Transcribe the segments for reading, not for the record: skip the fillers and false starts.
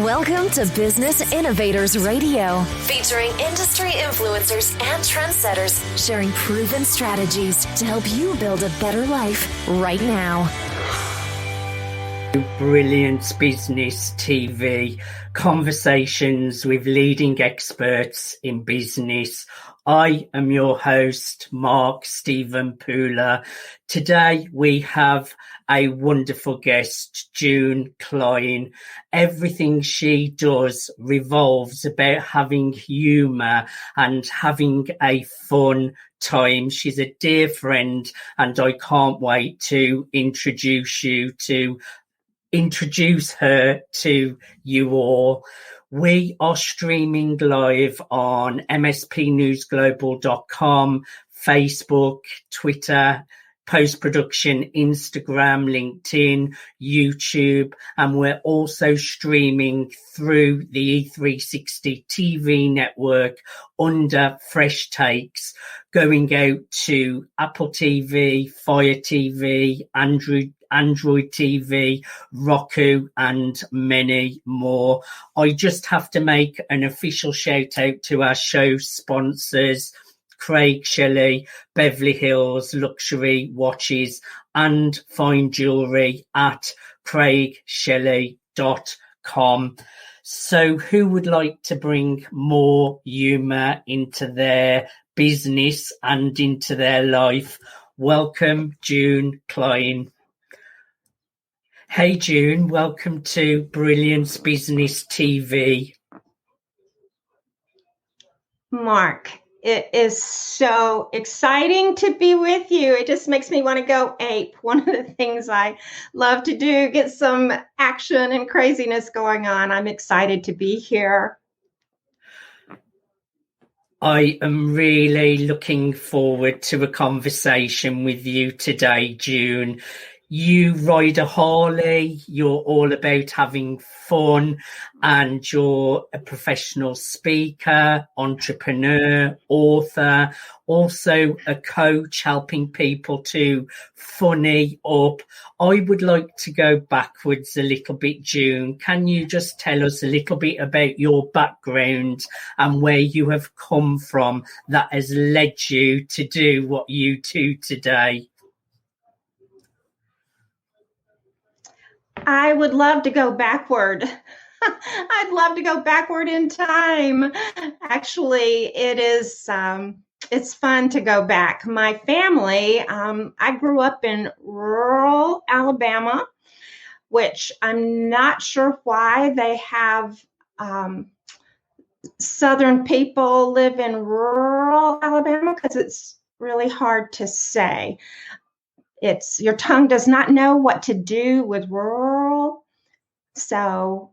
Welcome to Business Innovators Radio, featuring industry influencers and trendsetters sharing proven strategies to help you build a better life right now. Brilliance Business TV, conversations with leading experts in business. I am your host, Mark Stephen Pooler. Today we have a wonderful guest, June Cline. Everything she does revolves about having humour and having a fun time. She's a dear friend, and I can't wait to introduce her to you all. We are streaming live on mspnewsglobal.com, Facebook, Twitter, post-production, Instagram, LinkedIn, YouTube, and we're also streaming through the E360 TV network under Fresh Takes, going out to Apple TV, Fire TV, Android TV, Roku, and many more. I just have to make an official shout out to our show sponsors, Craig Shelley, Beverly Hills Luxury Watches, and fine jewellery at craigshelley.com. So who would like to bring more humour into their business and into their life? Welcome, June Cline. Hey June, welcome to Brilliance Business TV. Mark, it is so exciting to be with you. It just makes me want to go ape. One of the things I love to do, get some action and craziness going on. I'm excited to be here. I am really looking forward to a conversation with you today, June. You ride a Harley, you're all about having fun, and you're a professional speaker, entrepreneur, author, also a coach helping people to funny up. I would like to go backwards a little bit, June. Can you just tell us a little bit about your background and where you have come from that has led you to do what you do today? I would love to go backward. I'd love to go backward in time. Actually, it is, it's fun to go back. My family, I grew up in rural Alabama, which I'm not sure why they have Southern people live in rural Alabama, because it's really hard to say. It's your tongue does not know what to do with rural. So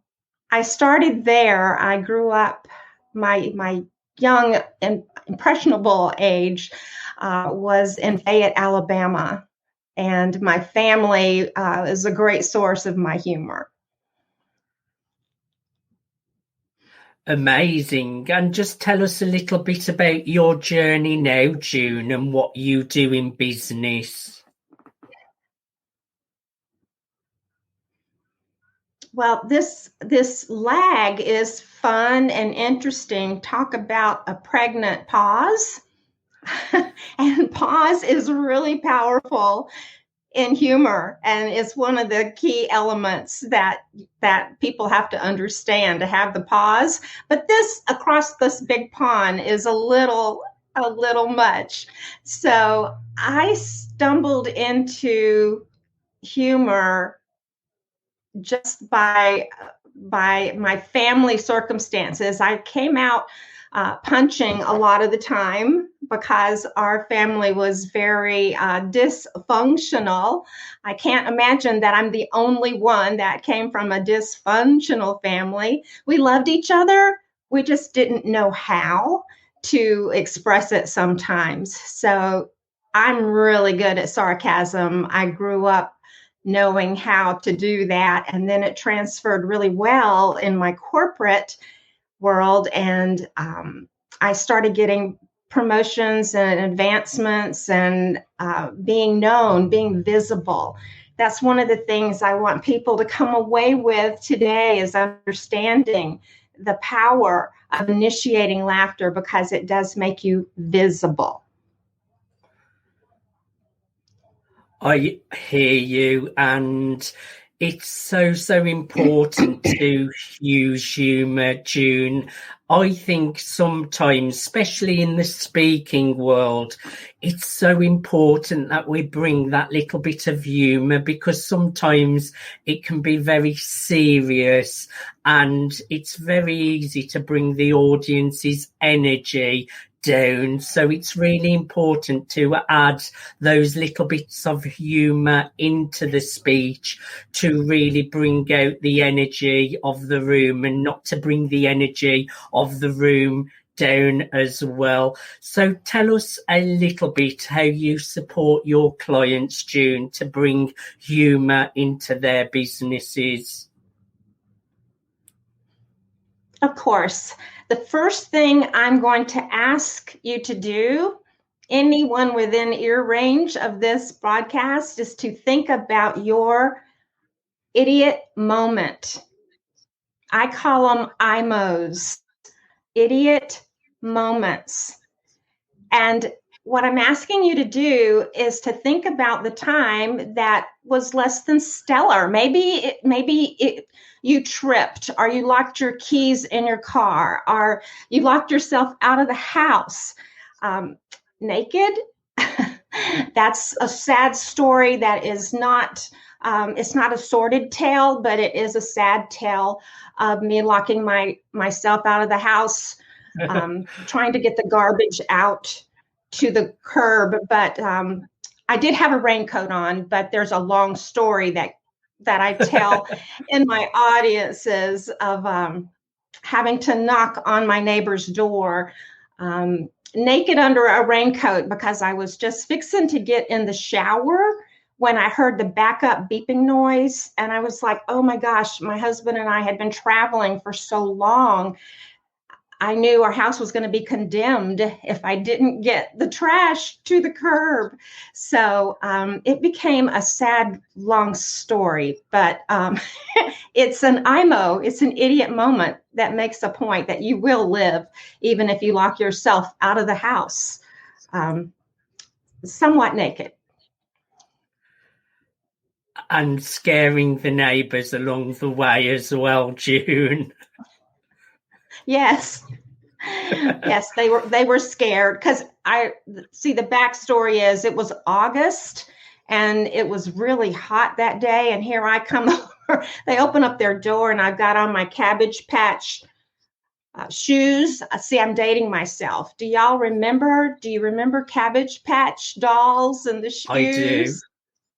I started there. I grew up, my young and impressionable age was in Fayette, Alabama. And my family is a great source of my humor. Amazing. And just tell us a little bit about your journey now, June, and what you do in business. Well, this lag is fun and interesting. Talk about a pregnant pause. And pause is really powerful in humor, and it's one of the key elements that people have to understand, to have the pause. But this across this big pond is a little much. So I stumbled into humor just by my family circumstances. I came out punching a lot of the time because our family was very dysfunctional. I can't imagine that I'm the only one that came from a dysfunctional family. We loved each other. We just didn't know how to express it sometimes. So I'm really good at sarcasm. I grew up knowing how to do that. And then it transferred really well in my corporate world. And I started getting promotions and advancements and being known, being visible. that's one of the things I want people to come away with today, is understanding the power of initiating laughter, because it does make you visible. I hear you, and it's so important to use humour, June. I think sometimes, especially in the speaking world, it's so important that we bring that little bit of humour, because sometimes it can be very serious and it's very easy to bring the audience's energy down. So it's really important to add those little bits of humour into the speech to really bring out the energy of the room, and not to bring the energy of the room down as well. So tell us a little bit how you support your clients, June, to bring humour into their businesses. Of course. The first thing I'm going to ask you to do, anyone within ear range of this broadcast, is to think about your idiot moment. I call them IMOs, idiot moments. And what I'm asking you to do is to think about the time that was less than stellar. Maybe you tripped, or you locked your keys in your car, or you locked yourself out of the house naked. That's a sad story that is not, it's not a sordid tale, but it is a sad tale of me locking myself out of the house, trying to get the garbage out to the curb. But I did have a raincoat on, but there's a long story that I tell in my audiences of having to knock on my neighbor's door naked under a raincoat, because I was just fixing to get in the shower when I heard the backup beeping noise. And I was like, oh my gosh, my husband and I had been traveling for so long. I knew our house was going to be condemned if I didn't get the trash to the curb. So it became a sad, long story, but it's an IMO, it's an idiot moment that makes a point that you will live, even if you lock yourself out of the house, somewhat naked. And scaring the neighbours along the way as well, June. Yes. Yes, they were scared, because I see the backstory is it was August and it was really hot that day. And here I come over, they open up their door and I've got on my Cabbage Patch shoes. See, I'm dating myself. Do y'all remember? Do you remember Cabbage Patch dolls and the shoes? I do.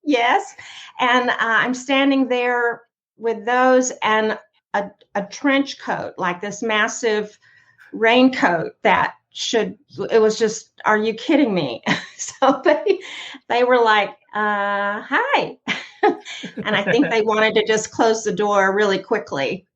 Yes. And I'm standing there with those and a trench coat, like this massive raincoat that it was just, are you kidding me? So they were like, hi. And I think they wanted to just close the door really quickly.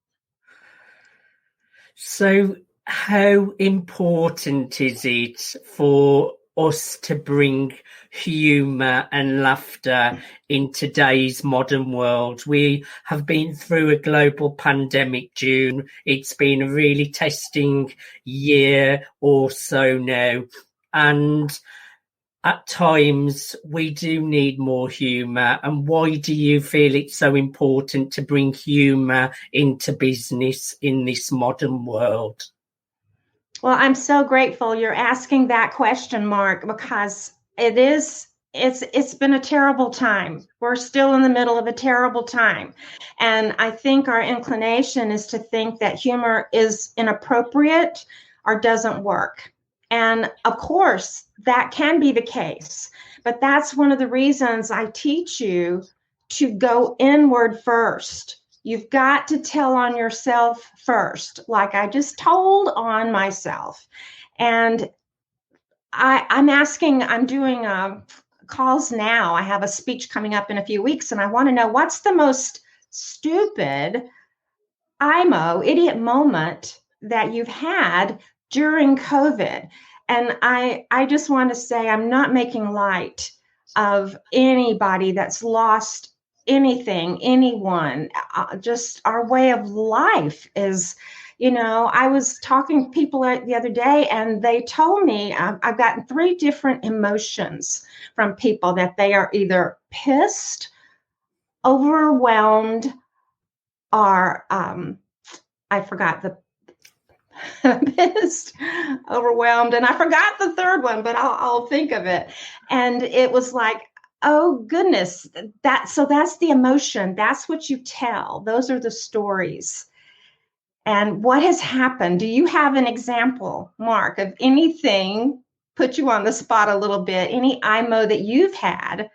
So how important is it for us to bring humour and laughter in today's modern world? We have been through a global pandemic, June. It's been a really testing year or so now. And at times we do need more humour. And why do you feel it's so important to bring humour into business in this modern world? Well, I'm so grateful you're asking that question, Mark, because it's been a terrible time. We're still in the middle of a terrible time. And I think our inclination is to think that humor is inappropriate or doesn't work. And of course, that can be the case. But that's one of the reasons I teach you to go inward first. You've got to tell on yourself first, like I just told on myself. And I'm doing calls now. I have a speech coming up in a few weeks, and I want to know what's the most stupid idiot moment that you've had during COVID. And I just want to say I'm not making light of anybody that's lost anything, anyone, just our way of life is, I was talking to people the other day, and they told me I've gotten 3 different emotions from people, that they are either pissed, overwhelmed, or I forgot the pissed, overwhelmed, and I forgot the third one, but I'll think of it. And it was like, oh goodness, that's the emotion. That's what you tell. Those are the stories. And what has happened? Do you have an example, Mark, of anything, put you on the spot a little bit, any IMO that you've had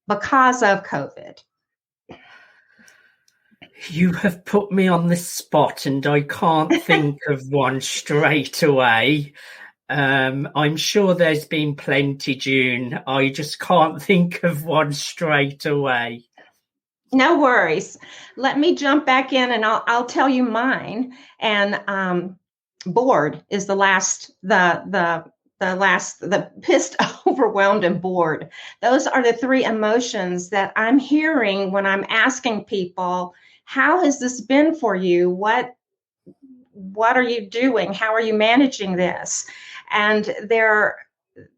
because of COVID? You have put me on the spot, and I can't think of one straight away. I'm sure there's been plenty, June. I just can't think of one straight away. No worries. Let me jump back in, and I'll tell you mine. And bored is the last, the pissed, overwhelmed, and bored. Those are the 3 emotions that I'm hearing when I'm asking people, how has this been for you? What are you doing? How are you managing this? And they're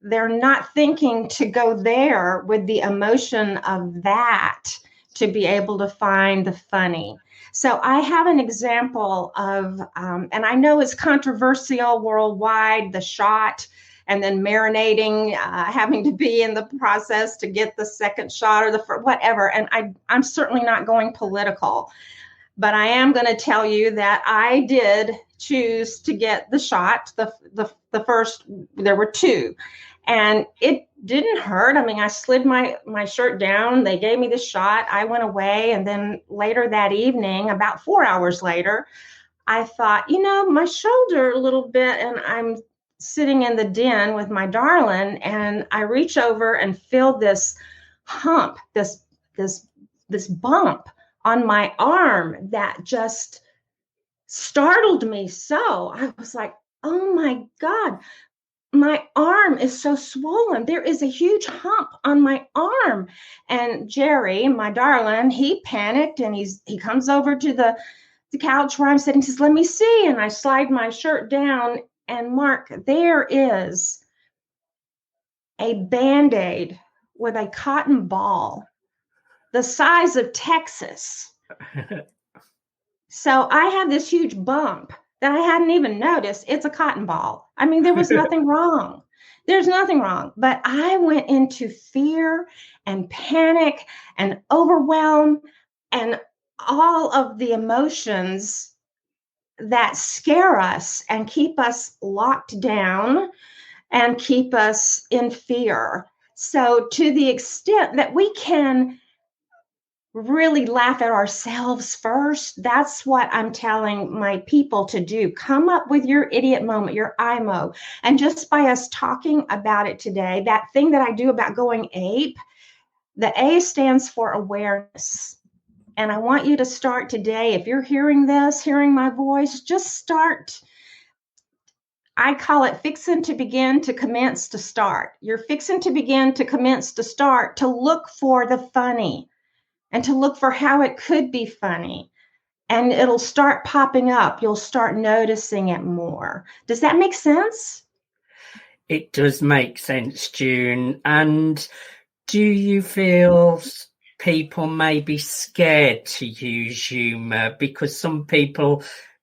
not thinking to go there with the emotion of that to be able to find the funny. So I have an example of, and I know it's controversial worldwide, the shot, and then marinating, having to be in the process to get the second shot or the first, whatever. And I'm certainly not going political, but I am going to tell you that I did choose to get the shot, the first. There were 2. And it didn't hurt. I mean, I slid my shirt down. They gave me the shot. I went away. And then later that evening, about 4 hours later, I thought, my shoulder a little bit. And I'm sitting in the den with my darling. And I reach over and feel this hump, this bump on my arm that just startled me. So I was like, oh my God. My arm is so swollen. There is a huge hump on my arm. And Jerry, my darling, he panicked, and he comes over to the couch where I'm sitting. He says, let me see. And I slide my shirt down, and Mark, there is a Band-Aid with a cotton ball the size of Texas. So I have this huge bump that I hadn't even noticed. It's a cotton ball. I mean, there was nothing wrong. There's nothing wrong. But I went into fear and panic and overwhelm and all of the emotions that scare us and keep us locked down and keep us in fear. So to the extent that we can really laugh at ourselves first, that's what I'm telling my people to do. Come up with your idiot moment, your IMO. And just by us talking about it today, that thing that I do about going ape, the A stands for awareness. And I want you to start today. If you're hearing this, hearing my voice, just start. I call it fixing to begin to commence to start. You're fixing to begin to commence to start to look for the funny and to look for how it could be funny. And it'll start popping up. You'll start noticing it more. Does that make sense? It does make sense, June. And do you feel people may be scared to use humour? Because some people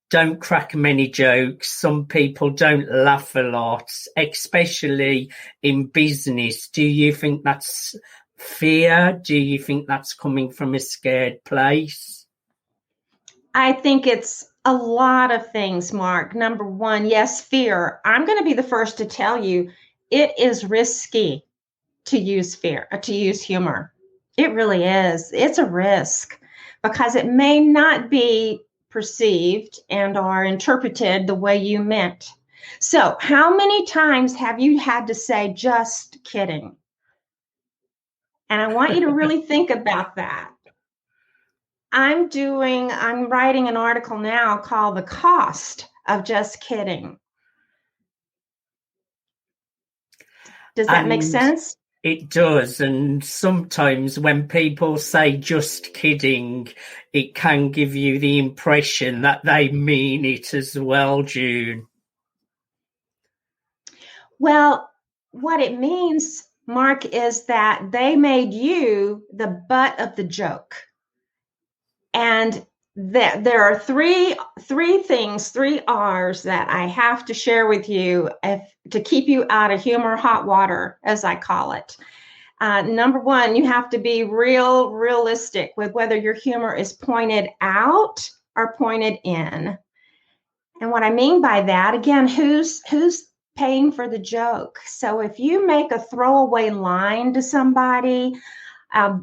don't crack many jokes. Some people don't laugh a lot, especially in business. Do you think that's fear? Do you think that's coming from a scared place? I think it's a lot of things, Mark. Number one, yes, fear. I'm going to be the first to tell you it is risky to use fear, to use humor. It really is. It's a risk because it may not be perceived and or interpreted the way you meant. So how many times have you had to say, just kidding? And I want you to really think about that. I'm writing an article now called The Cost of Just Kidding. Does that make sense? It does, and sometimes when people say just kidding, it can give you the impression that they mean it as well, June. Well, what it means, Mark, is that they made you the butt of the joke. And that there are three things, three R's that I have to share with you to keep you out of humor hot water, as I call it. Number one, you have to be realistic with whether your humor is pointed out or pointed in. And what I mean by that, again, who's paying for the joke? So if you make a throwaway line to somebody, I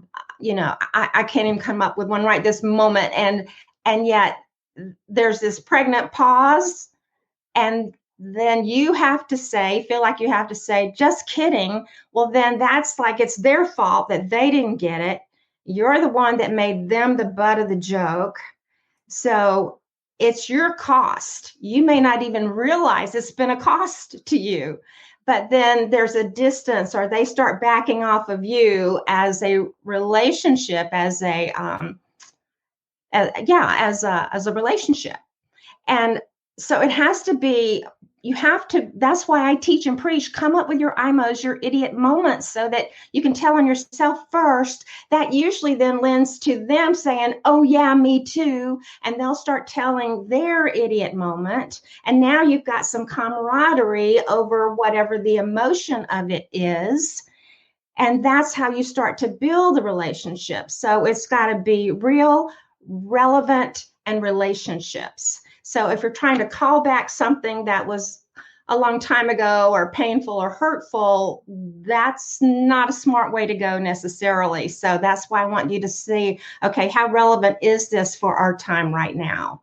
can't even come up with one right this moment, and yet there's this pregnant pause, and then you have to feel like you have to say, just kidding. Well, then that's like it's their fault that they didn't get it. You're the one that made them the butt of the joke. So it's your cost. You may not even realize it's been a cost to you, but then there's a distance, or they start backing off of you as a relationship, as a relationship. And so it has to be, that's why I teach and preach, come up with your IMOs, your idiot moments, so that you can tell on yourself first. That usually then lends to them saying, oh yeah, me too. And they'll start telling their idiot moment. And now you've got some camaraderie over whatever the emotion of it is. And that's how you start to build a relationship. So it's got to be real, relevant, and relationships. So if you're trying to call back something that was a long time ago or painful or hurtful, that's not a smart way to go necessarily. So that's why I want you to see, okay, how relevant is this for our time right now?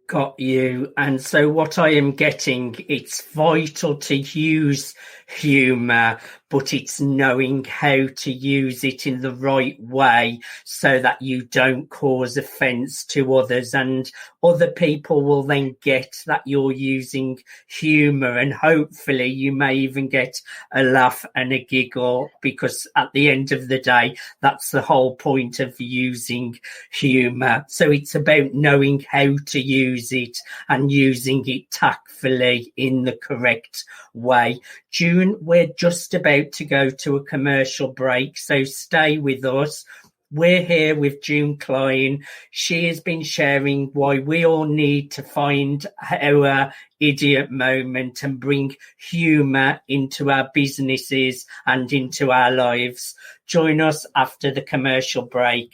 Got you. And so what I am getting, it's vital to use humour, but it's knowing how to use it in the right way so that you don't cause offence to others, and other people will then get that you're using humour, and hopefully you may even get a laugh and a giggle, because at the end of the day, that's the whole point of using humour. So it's about knowing how to use it and using it tactfully in the correct way. June, we're just about to go to a commercial break, so stay with us. We're here with June Cline. She has been sharing why we all need to find our idiot moment and bring humour into our businesses and into our lives. Join us after the commercial break.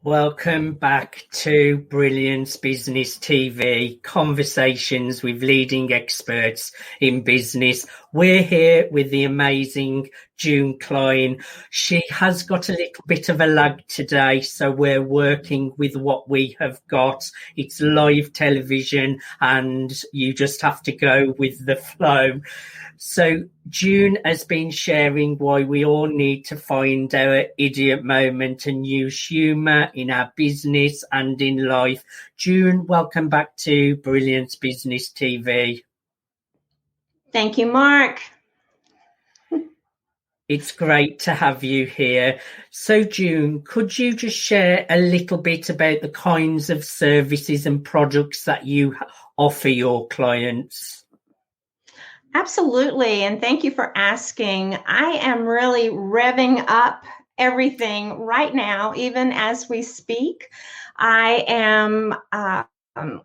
Welcome back to Brilliance Business TV, conversations with leading experts in business. We're here with the amazing June Cline. She has got a little bit of a lag today, so we're working with what we have got. It's live television and you just have to go with the flow. So June has been sharing why we all need to find our idiot moment and use humour in our business and in life. June, welcome back to Brilliance Business TV. Thank you, Mark. It's great to have you here. So June, could you just share a little bit about the kinds of services and products that you offer your clients? Absolutely. And thank you for asking. I am really revving up everything right now, even as we speak. I am, um,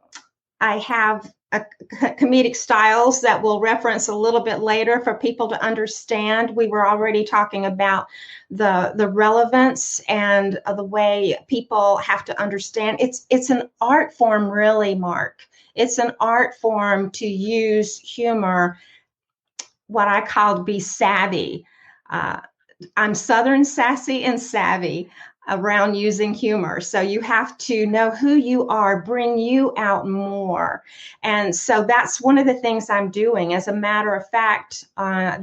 I have comedic styles that we'll reference a little bit later for people to understand. We were already talking about the relevance and the way people have to understand. It's an art form, really, Mark. It's an art form to use humor, what I call to be savvy. Uh, I'm Southern, sassy, and savvy around using humor. So you have to know who you are, bring you out more. And so that's one of the things I'm doing. As a matter of fact,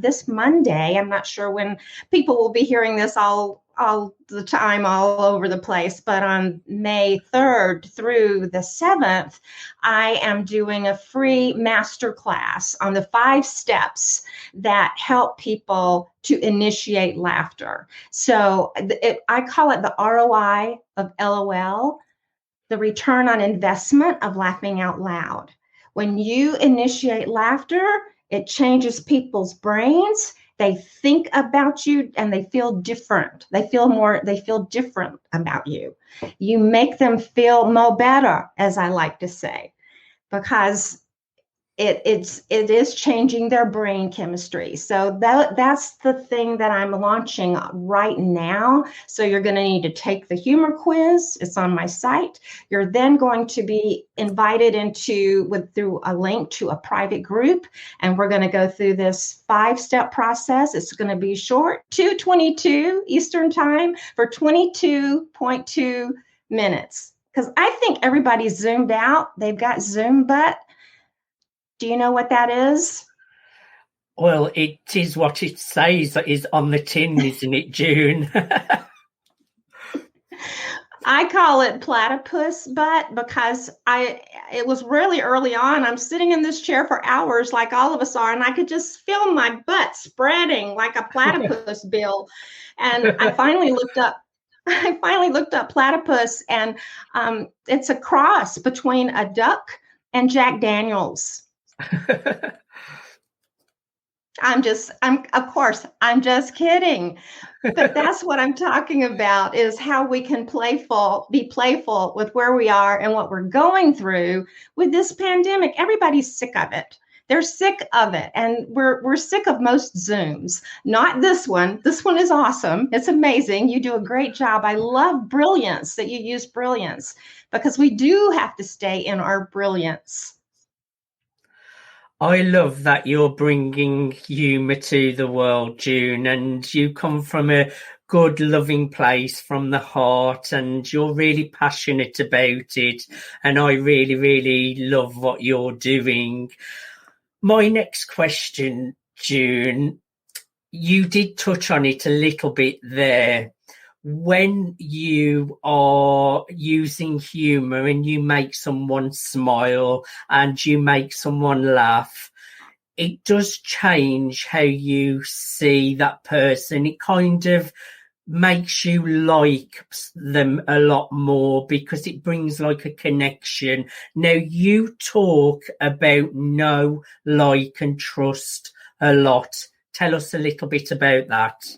this Monday, I'm not sure when people will be hearing this all the time, all over the place, but on May 3rd through the 7th, I am doing a free masterclass on the 5 steps that help people to initiate laughter. So I call it the ROI of LOL, the return on investment of laughing out loud. When you initiate laughter, it changes people's brains. They think about you and they feel different. They feel different about you. You make them feel mo better, as I like to say, because it is changing their brain chemistry. So that's the thing that I'm launching right now. So you're going to need to take the humor quiz. It's on my site. You're then going to be invited through a link to a private group, and we're going to go through this 5-step process. It's going to be short, 2:22 Eastern time for 22.2 minutes. Because I think everybody's zoomed out. They've got Zoom butt. Do you know what that is? Well, it is what it says that is on the tin, isn't it, June? I call it platypus butt because it was really early on. I'm sitting in this chair for hours like all of us are, and I could just feel my butt spreading like a platypus bill. And I finally looked up platypus, and it's a cross between a duck and Jack Daniels. I'm just kidding. But that's what I'm talking about, is how we can be playful with where we are and what we're going through with this pandemic. Everybody's sick of it. They're sick of it. And we're sick of most Zooms. Not this one. This one is awesome. It's amazing. You do a great job. I love brilliance, that you use brilliance, because we do have to stay in our brilliance. I love that you're bringing humour to the world, June, and you come from a good, loving place from the heart, and you're really passionate about it. And I really, really love what you're doing. My next question, June, you did touch on it a little bit there. When you are using humor and you make someone smile and you make someone laugh, it does change how you see that person. It kind of makes you like them a lot more because it brings like a connection. Now, you talk about know, like, and trust a lot. Tell us a little bit about that.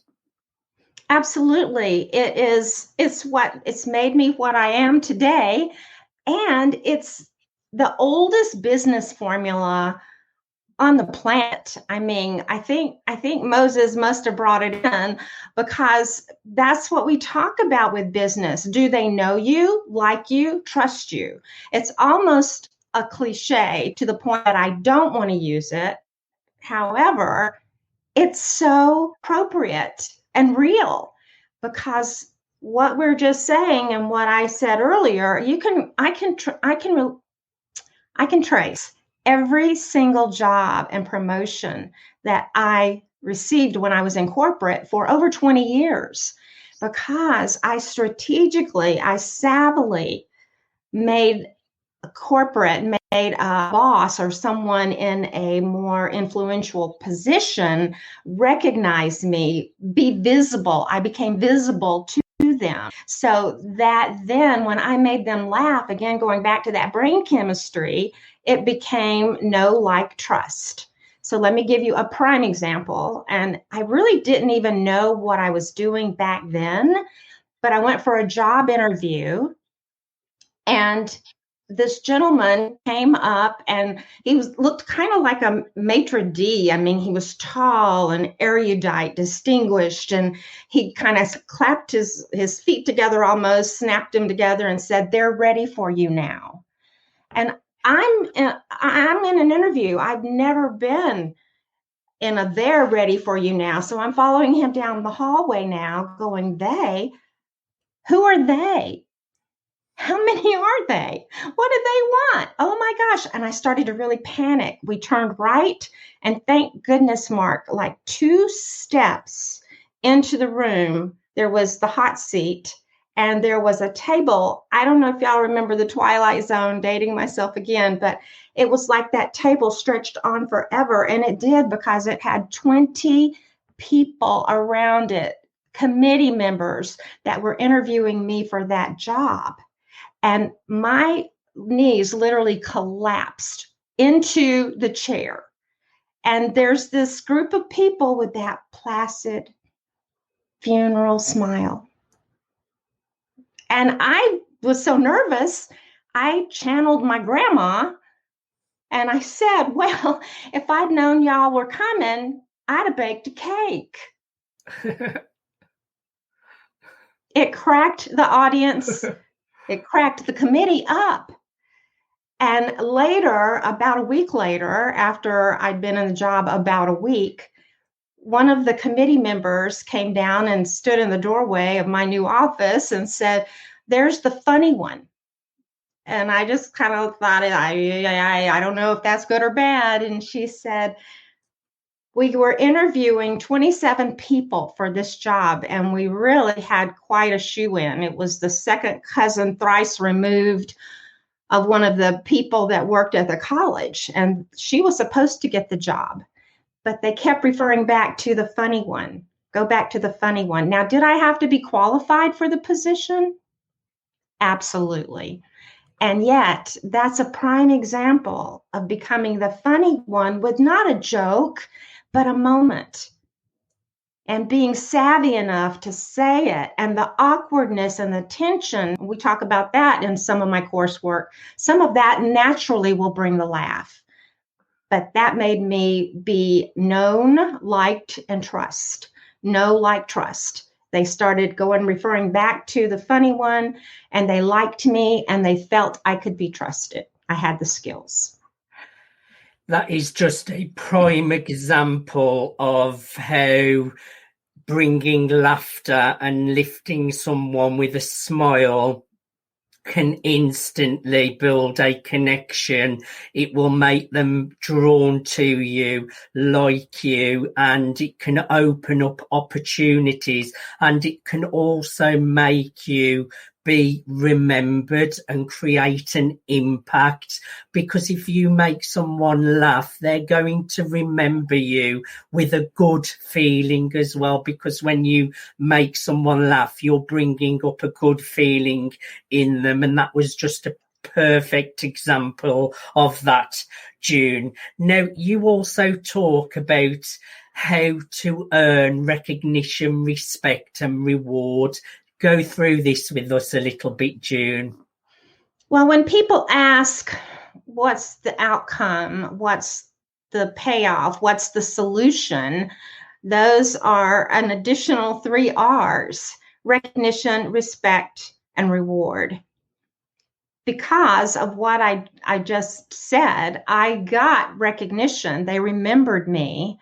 Absolutely. It's made me what I am today. And it's the oldest business formula on the planet. I mean, I think Moses must have brought it in, because that's what we talk about with business. Do they know you, like you, trust you? It's almost a cliche to the point that I don't want to use it. However, it's so appropriate and real, because what we're just saying and what I said earlier, I can trace every single job and promotion that I received when I was in corporate for over 20 years, because I savvily made a boss or someone in a more influential position recognize me, be visible. I became visible to them. So that then when I made them laugh, again, going back to that brain chemistry, it became know, like, trust. So let me give you a prime example. And I really didn't even know what I was doing back then, but I went for a job interview, and this gentleman came up, and looked kind of like a maitre d'. I mean, he was tall and erudite, distinguished, and he kind of clapped his feet together, almost snapped them together, and said, "They're ready for you now." And I'm in an interview. I've never been in a "they're ready for you now." So I'm following him down the hallway now, going, "They? Who are they? How many are they? What do they want? Oh my gosh." And I started to really panic. We turned right, and thank goodness, Mark, like 2 steps into the room, there was the hot seat, and there was a table. I don't know if y'all remember the Twilight Zone, dating myself again, but it was like that table stretched on forever. And it did, because it had 20 people around it, committee members that were interviewing me for that job. And my knees literally collapsed into the chair. And there's this group of people with that placid funeral smile. And I was so nervous, I channeled my grandma, and I said, "Well, if I'd known y'all were coming, I'd have baked a cake." It cracked the audience. It cracked the committee up. And later, about a week later, after I'd been in the job about a week, one of the committee members came down and stood in the doorway of my new office and said, "There's the funny one." And I just kind of thought, I don't know if that's good or bad. And she said, "We were interviewing 27 people for this job, and we really had quite a shoe-in. It was the second cousin, thrice removed, of one of the people that worked at the college, and she was supposed to get the job. But they kept referring back to the funny one. Go back to the funny one." Now, did I have to be qualified for the position? Absolutely. And yet, that's a prime example of becoming the funny one with not a joke, but a moment. And being savvy enough to say it, and the awkwardness and the tension, we talk about that in some of my coursework. Some of that naturally will bring the laugh. But that made me be known, liked, and trust. Know, like, trust. They started referring back to the funny one, and they liked me, and they felt I could be trusted. I had the skills. That is just a prime example of how bringing laughter and lifting someone with a smile can instantly build a connection. It will make them drawn to you, like you, and it can open up opportunities, and it can also make you be remembered and create an impact, because if you make someone laugh, they're going to remember you with a good feeling as well, because when you make someone laugh, you're bringing up a good feeling in them. And that was just a perfect example of that, June. Now, you also talk about how to earn recognition, respect, and reward. Go through this with us a little bit, June. Well, when people ask, what's the outcome? What's the payoff? What's the solution? Those are an additional 3 R's: recognition, respect, and reward. Because of what I just said, I got recognition. They remembered me.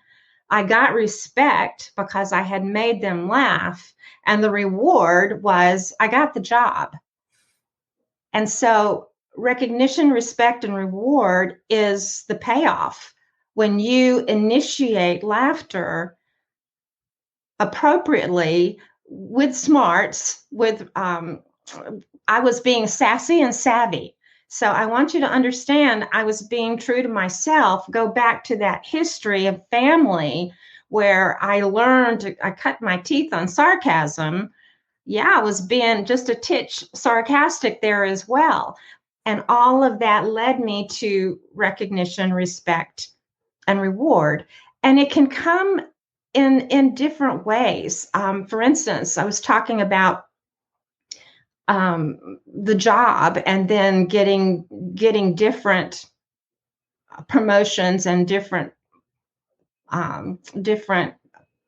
I got respect because I had made them laugh. And the reward was I got the job. And so recognition, respect, and reward is the payoff. When you initiate laughter appropriately, with smarts, I was being sassy and savvy. So I want you to understand I was being true to myself. Go back to that history of family where I learned, I cut my teeth on sarcasm. Yeah, I was being just a titch sarcastic there as well. And all of that led me to recognition, respect, and reward. And it can come in different ways. For instance, I was talking about the job and then getting different promotions and different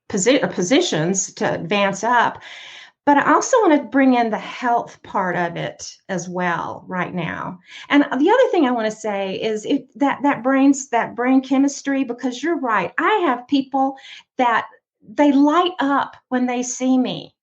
positions to advance up. But I also want to bring in the health part of it as well right now. And the other thing I want to say is that brain chemistry, because you're right. I have people that they light up when they see me.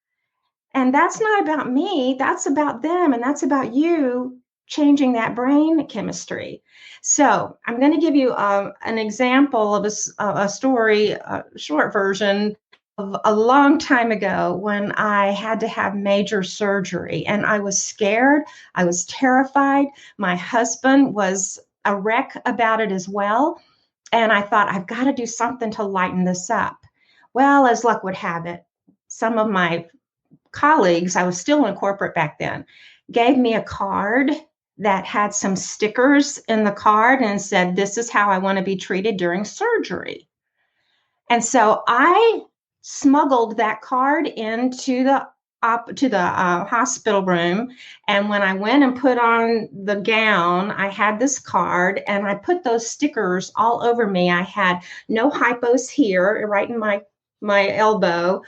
And that's not about me. That's about them. And that's about you changing that brain chemistry. So I'm going to give you an example of a story, a short version of a long time ago when I had to have major surgery. And I was scared. I was terrified. My husband was a wreck about it as well. And I thought, I've got to do something to lighten this up. Well, as luck would have it, some of my colleagues, I was still in corporate back then, gave me a card that had some stickers in the card and said, this is how I want to be treated during surgery. And so I smuggled that card into the hospital room. And when I went and put on the gown, I had this card and I put those stickers all over me. I had no hypos here, right in my elbow,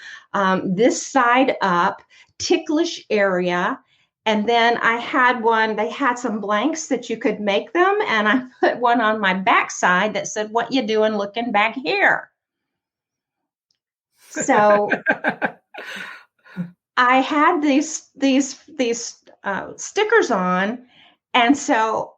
this side up, ticklish area. And then I had one, they had some blanks that you could make them. And I put one on my backside that said, what you doing looking back here? So I had these stickers on. And so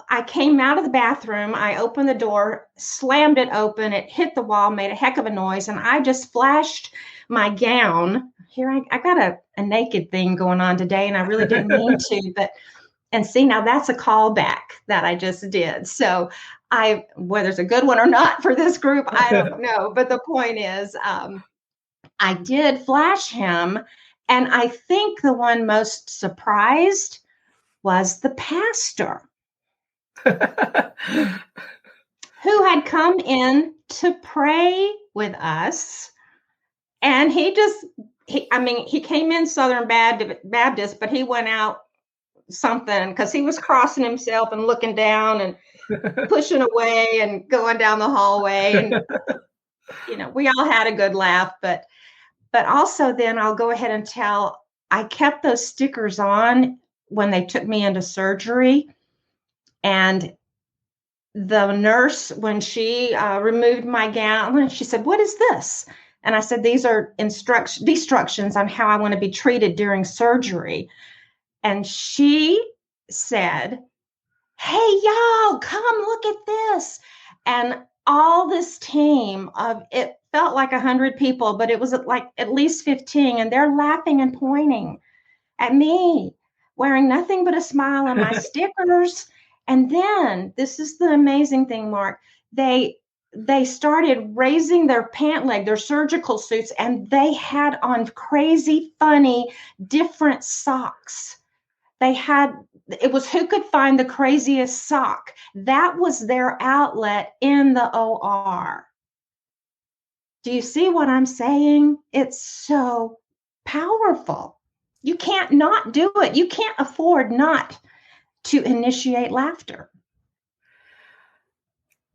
I came out of the bathroom, I opened the door, slammed it open, it hit the wall, made a heck of a noise, and I just flashed my gown. Here, I got a naked thing going on today, and I really didn't mean to, and see, now that's a callback that I just did. So whether it's a good one or not for this group, I don't know. But the point is, I did flash him, and I think the one most surprised was the pastor. Who had come in to pray with us. And he came in Southern Baptist, but he went out something because he was crossing himself and looking down and pushing away and going down the hallway. And, we all had a good laugh, but also then I'll go ahead and tell, I kept those stickers on when they took me into surgery. And the nurse, when she removed my gown, she said, what is this? And I said, these are instructions on how I want to be treated during surgery. And she said, hey, y'all, come look at this. And all this team it felt like 100 people, but it was like at least 15. And they're laughing and pointing at me, wearing nothing but a smile and my stickers. And then, this is the amazing thing, Mark, they started raising their pant leg, their surgical suits, and they had on crazy, funny, different socks. It was who could find the craziest sock. That was their outlet in the OR. Do you see what I'm saying? It's so powerful. You can't not do it. You can't afford not to initiate laughter.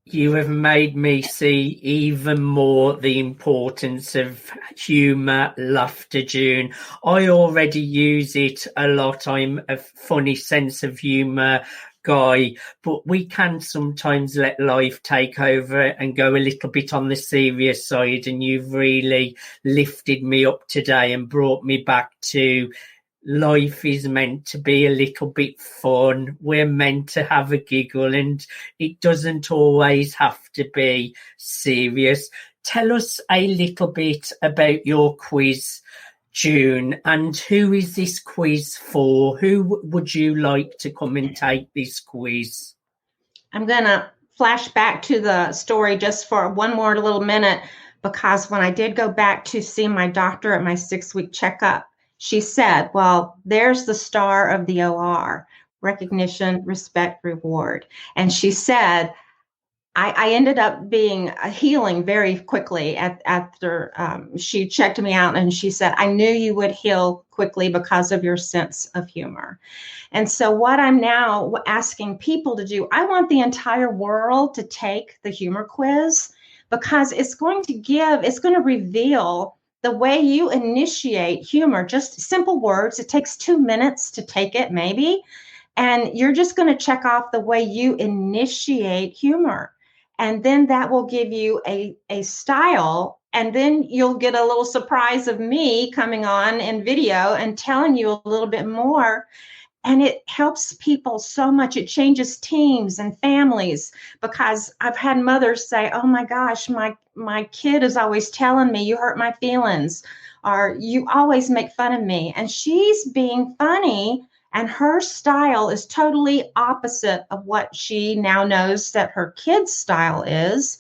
You have made me see even more the importance of humour, laughter, June. I already use it a lot. I'm a funny sense of humour guy, but we can sometimes let life take over and go a little bit on the serious side. And you've really lifted me up today and brought me back to life is meant to be a little bit fun. We're meant to have a giggle, and it doesn't always have to be serious. Tell us a little bit about your quiz, June, and who is this quiz for? Who would you like to come and take this quiz? I'm going to flash back to the story just for one more little minute, because when I did go back to see my doctor at my 6-week checkup, she said, well, there's the star of the OR, recognition, respect, reward. And she said, I ended up being healing very quickly after she checked me out, and she said, I knew you would heal quickly because of your sense of humor. And so what I'm now asking people to do, I want the entire world to take the humor quiz, because it's going to reveal the way you initiate humor, just simple words. It takes 2 minutes to take it, maybe. And you're just going to check off the way you initiate humor. And then that will give you a style. And then you'll get a little surprise of me coming on in video and telling you a little bit more. And it helps people so much. It changes teams and families, because I've had mothers say, oh my gosh, my kid is always telling me you hurt my feelings, or you always make fun of me. And she's being funny, and her style is totally opposite of what she now knows that her kid's style is.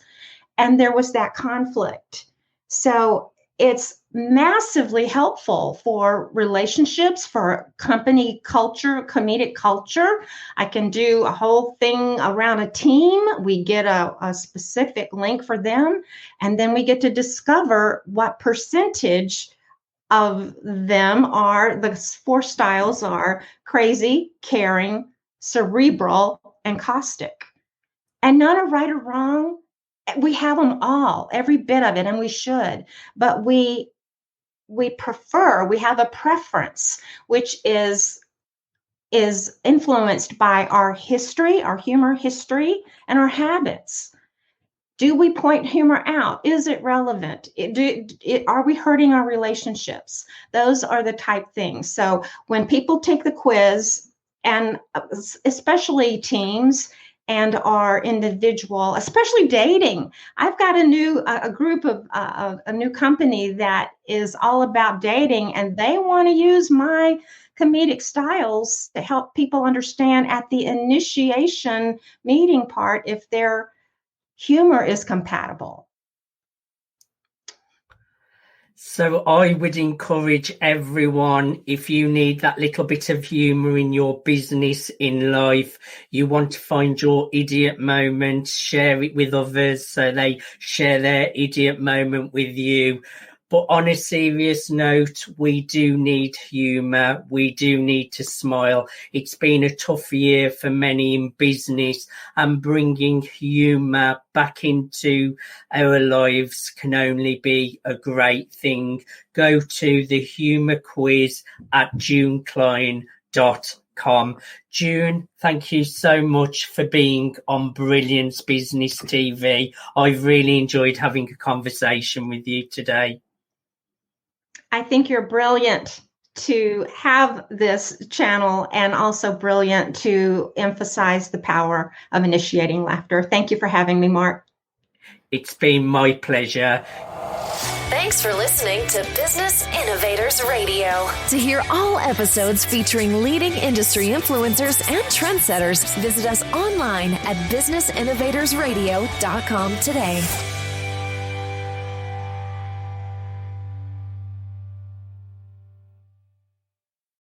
And there was that conflict. So it's massively helpful for relationships, for company culture, comedic culture. I can do a whole thing around a team. We get a specific link for them, and then we get to discover what percentage of them are, the 4 styles are crazy, caring, cerebral, and caustic. And none are right or wrong. We have them all, every bit of it, and we should. But we have a preference, which is influenced by our history, our humor history, and our habits. Do we point humor out? Is it relevant? Are we hurting our relationships? Those are the type things. So when people take the quiz, and especially teams and our individual, especially dating, I've got a new company that is all about dating, and they want to use my comedic styles to help people understand at the initiation meeting part if their humor is compatible. So I would encourage everyone, if you need that little bit of humor in your business, in life, you want to find your idiot moment, share it with others so they share their idiot moment with you. But on a serious note, we do need humour. We do need to smile. It's been a tough year for many in business, and bringing humour back into our lives can only be a great thing. Go to the humour quiz at junecline.com. June, thank you so much for being on Brilliance Business TV. I've really enjoyed having a conversation with you today. I think you're brilliant to have this channel, and also brilliant to emphasize the power of initiating laughter. Thank you for having me, Mark. It's been my pleasure. Thanks for listening to Business Innovators Radio. To hear all episodes featuring leading industry influencers and trendsetters, visit us online at businessinnovatorsradio.com today.